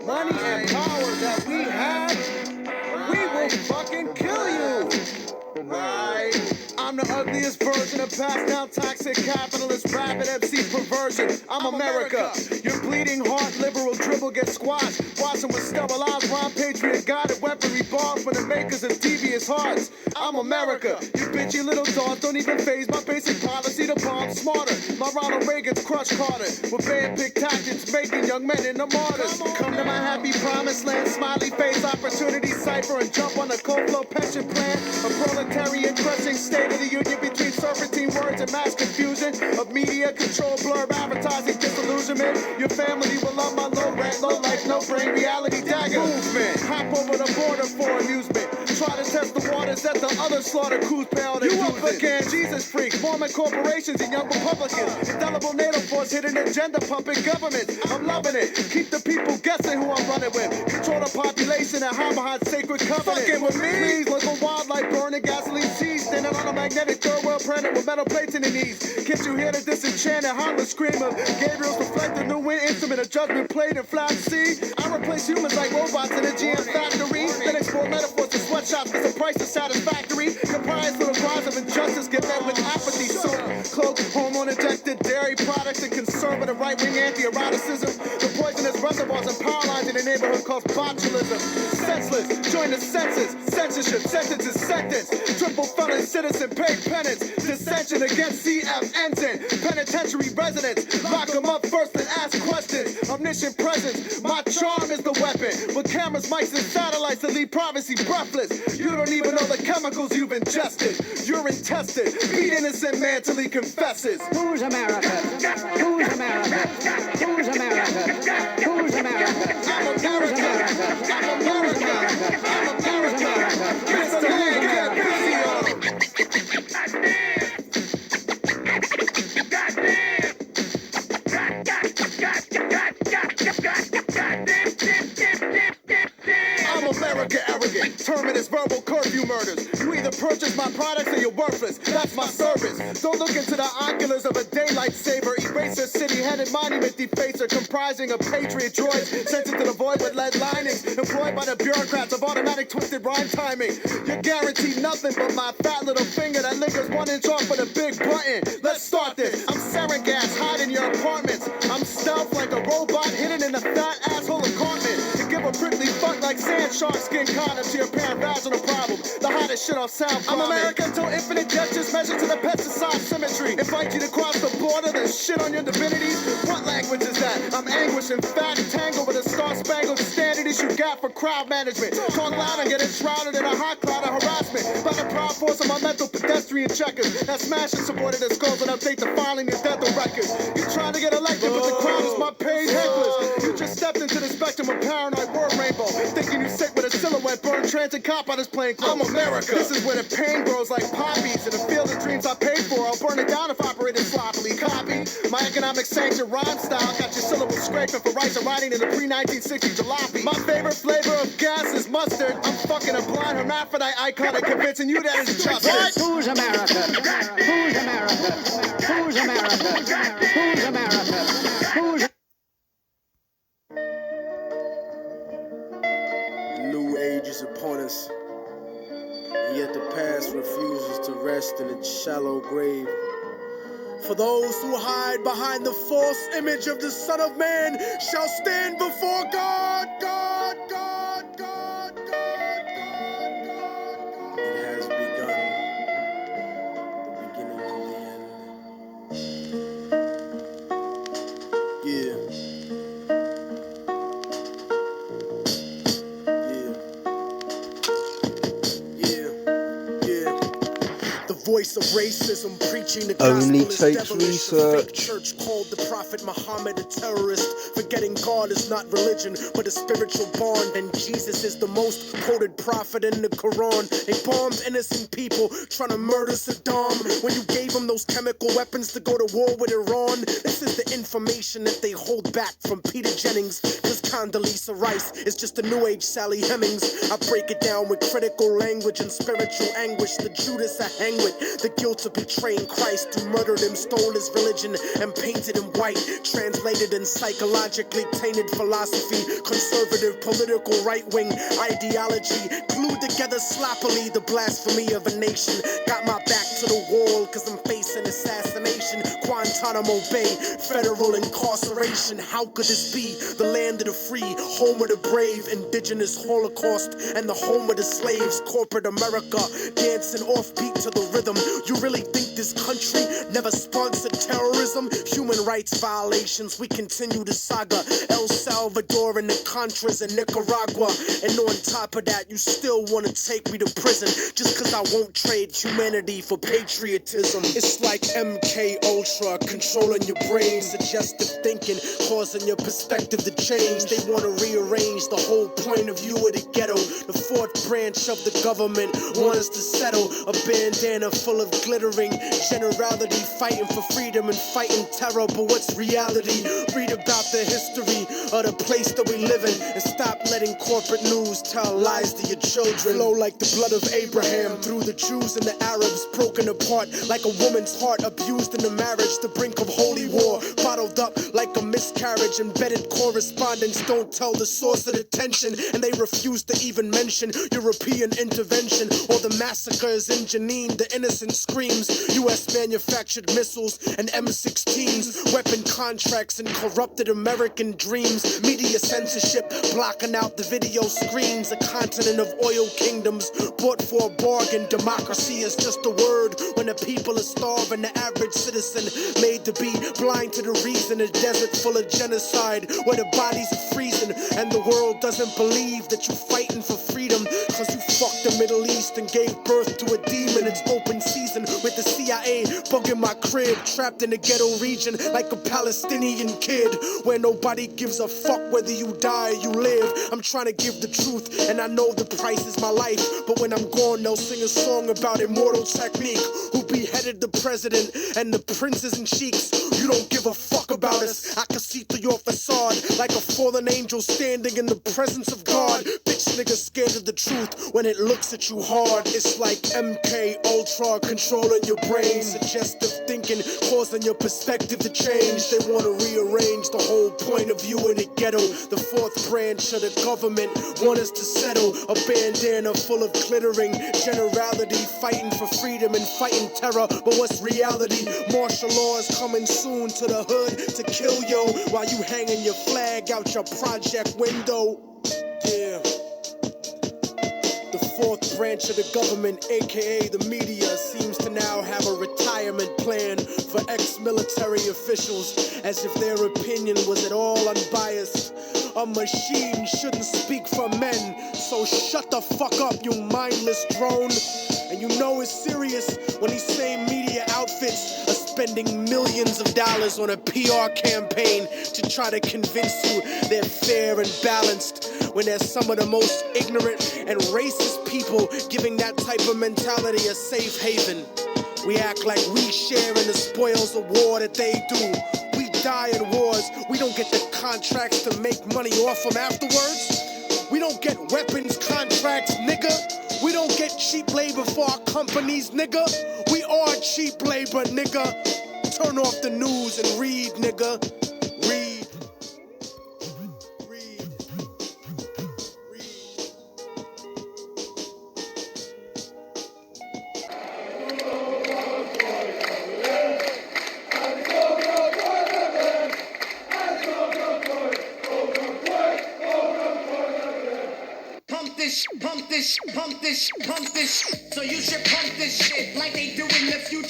money and power that we have, we will fucking kill you. Right. I'm the ugliest version of passed down toxic capitalist rapid MC perversion. I'm America. Your bleeding heart liberal dribble gets squashed. Watching with sterilized rhyme patriot guided weaponry bomb from the makers of devious hearts. I'm America. You bitchy little dogs don't even phase my basic policy to bomb smarter. My Ronald Reagan's crush Carter with bad big tactics making young men into martyrs. Come to my happy promised land, smiley face opportunity cipher and jump on the cold flow pension plan. A proletariat crushing state of the union between serpentine words and mass confusion of media control, blurb, advertising, disillusionment. Your family will love my low rent, low life, no brain, reality dagger movement. Hop over the border for amusement. Try to test the waters that the other slaughter crews bail to. You up again, Jesus freaks, Mormon corporations and young Republicans. Indelible NATO force hidden agenda pumping governments. I'm loving it. Keep the people guessing who I'm running with. Control the population and hide behind sacred covenant. Fucking with me. Please look a wildlife burning gasoline seas. Standing on a magnetic third world planet with metal plates in the knees. Can't you hear the disenchanted harmless scream of Gabriel's reflected new wind instrument of judgment played in flat sea? I replace humans like robots in a GM factory. Then explore metaphors to sweatshops because the price is satisfactory. Comprise little cries of injustice get met with apathy. Soap, cloak, hormone injected dairy products and conservative right-wing anti-eroticism. The poisonous reservoirs and power lines in the neighborhood called botulism. Senseless, join the census. Censorship, sentences, sentence. Triple felon citizen, pay penance. Dissension against CF ensign. Penitentiary residents. Lock them up first and ask questions. Omniscient presence. My charm is the weapon. With cameras, mics, and satellites that leave privacy breathless. You don't even know the chemicals you've ingested. Urine tested. Beat innocent man till he confesses. Who's America? Who's America? Who's America? Who's America? I'm America. I'm America. I'm America. Mr. Man, get busy on. I'm America arrogant, terminus verbal curfew murders. You either purchase my products or you're worthless. That's my service. Don't look into the oculars of a daylight saver. Eraser city-headed monument defacer comprising of patriot droids sent into the void with lead linings. Employed by the bureaucrats of automatic twisted rhyme timing. You're guaranteed nothing but my fat little finger that lingers 1 inch off of the big button. Let's start this. I'm sarin gas hiding your apartments. I'm stealth like a robot hidden in the fat asshole apartment. To give a prickly fuck like sand shark skin condom to your parent vaginal problem. The hottest shit on sound. I'm America until infinite gestures measure to the pesticide symmetry. Invite you to cross the border, then shit on your divinities. What language is that? I'm anguish and fat tangled with a star-spangled standard issue gap for crowd management. Talk loud and get enshrouded in a hot cloud of harassment. By the proud force of my mental pedestrian checkers that smash and supported their skulls and update the filing and death of records. You trying to get elected, but the crowd is my paid hecklers. You just stepped into the spectrum of paranoid word rainbow, thinking you sick with a silhouette burned transit cop on his plane clothes. I'm America. This is where the pain grows like poppies in the field of dreams I paid for. I'll burn it down if operated sloppily. Copy my economic sanction rhyme style. Got your syllables scraping for rice and writing in the pre-1960 jalopy. My favorite flavor of gas is mustard. I'm fucking a blind hermaphrodite icon and convincing you that it's justice. Who's America? Who's America? Who's America? Who's America? Who's New age is upon us, and yet the past refuses to rest in its shallow grave. For those who hide behind the false image of the Son of Man shall stand before God, God, God, God, God, God, God. It has begun, the beginning of the end. Voice of racism, preaching the Only gospel is takes devilish. The fake research. church called the prophet Muhammad a terrorist, forgetting God is not religion but a spiritual bond, and Jesus is the most quoted prophet in the Quran. They bombed innocent people trying to murder Saddam when you gave them those chemical weapons to go to war with Iran. This is the information that they hold back from Peter Jennings, cause Condoleezza Rice is just a new age Sally Hemings. I break it down with critical language and spiritual anguish. The Judas I hang with it. The guilt of betraying Christ, who murdered him, stole his religion, and painted him white. Translated in psychologically tainted philosophy, conservative political right-wing ideology, glued together sloppily the blasphemy of a nation. Got my back to the wall, cause I'm facing assassination. Guantanamo Bay, federal incarceration. How could this be? The land of the free, home of the brave, indigenous Holocaust, and the home of the slaves. Corporate America, dancing offbeat to the rhythm. You really think this country never sponsored terrorism? Human rights violations, we continue the saga. El Salvador and the Contras in Nicaragua. And on top of that, you still wanna take me to prison just cause I won't trade humanity for patriotism. It's like MK Ultra controlling your brain, suggestive thinking, causing your perspective to change. They wanna rearrange the whole point of view of the ghetto. The fourth branch of the government want us to settle. A bandana full of glittering generality, fighting for freedom and fighting terror. But what's reality? Read about the history of the place that we live in, and stop letting corporate news tell lies to your children. Flow like the blood of Abraham through the Jews and the Arabs, broken apart like a woman's heart, abused in the marriage, the brink of holy war, bottled up like a miscarriage. Embedded correspondence don't tell the source of the tension, and they refuse to even mention European intervention or the massacres in Jenin. The innocent screams, US manufactured missiles and M16s, weapon contracts and corrupted American dreams. Media censorship blocking out the video screens. A continent of oil kingdoms bought for a bargain. Democracy is just a word when the people are starving. The average citizen made to be blind to the reason. A desert full of genocide where the bodies are freezing, and the world doesn't believe that you're fighting for freedom, cause you fucked the Middle East and gave birth to a demon. It's open season with the CIA bugging my crib, trapped in the ghetto region like a Palestinian kid, where nobody gives a fuck whether you die or you live. I'm trying to give the truth, and I know the price is my life, but when I'm gone they'll sing a song about immortal technique, who beheaded the president and the princes and sheiks. You don't give a fuck about us. I can see through your facade like a fallen angel standing in the presence of God. Bitch niggas scared of the truth when it looks at you hard. It's like MK Ultra controlling your brain, suggestive thinking causing your perspective to change. They want to rearrange the whole point of view in the ghetto. The fourth branch of the government want us to settle. A bandana full of glittering generality, fighting for freedom and fighting terror. But what's reality? Martial law is coming soon to the hood to kill yo, while you hanging your flag out your project window. Yeah. The fourth branch of the government, aka the media, seems to now have a retirement plan for ex-military officials, as if their opinion was at all unbiased. A machine shouldn't speak for men, so shut the fuck up, you mindless drone. And you know it's serious when these same media outfits are spending millions of dollars on a PR campaign to try to convince you they're fair and balanced, when they're some of the most ignorant and racist people giving that type of mentality a safe haven. We act like we share in the spoils of war that they do. We die in wars. We don't get the contracts to make money off them afterwards. We don't get weapons contracts, nigga. We don't get cheap labor for our companies, nigga. We are cheap labor, nigga. Turn off the news and read, nigga. Read. Read. Read. Pump this, pump this, pump this, pump this. So you should pump this shit like they do in the future.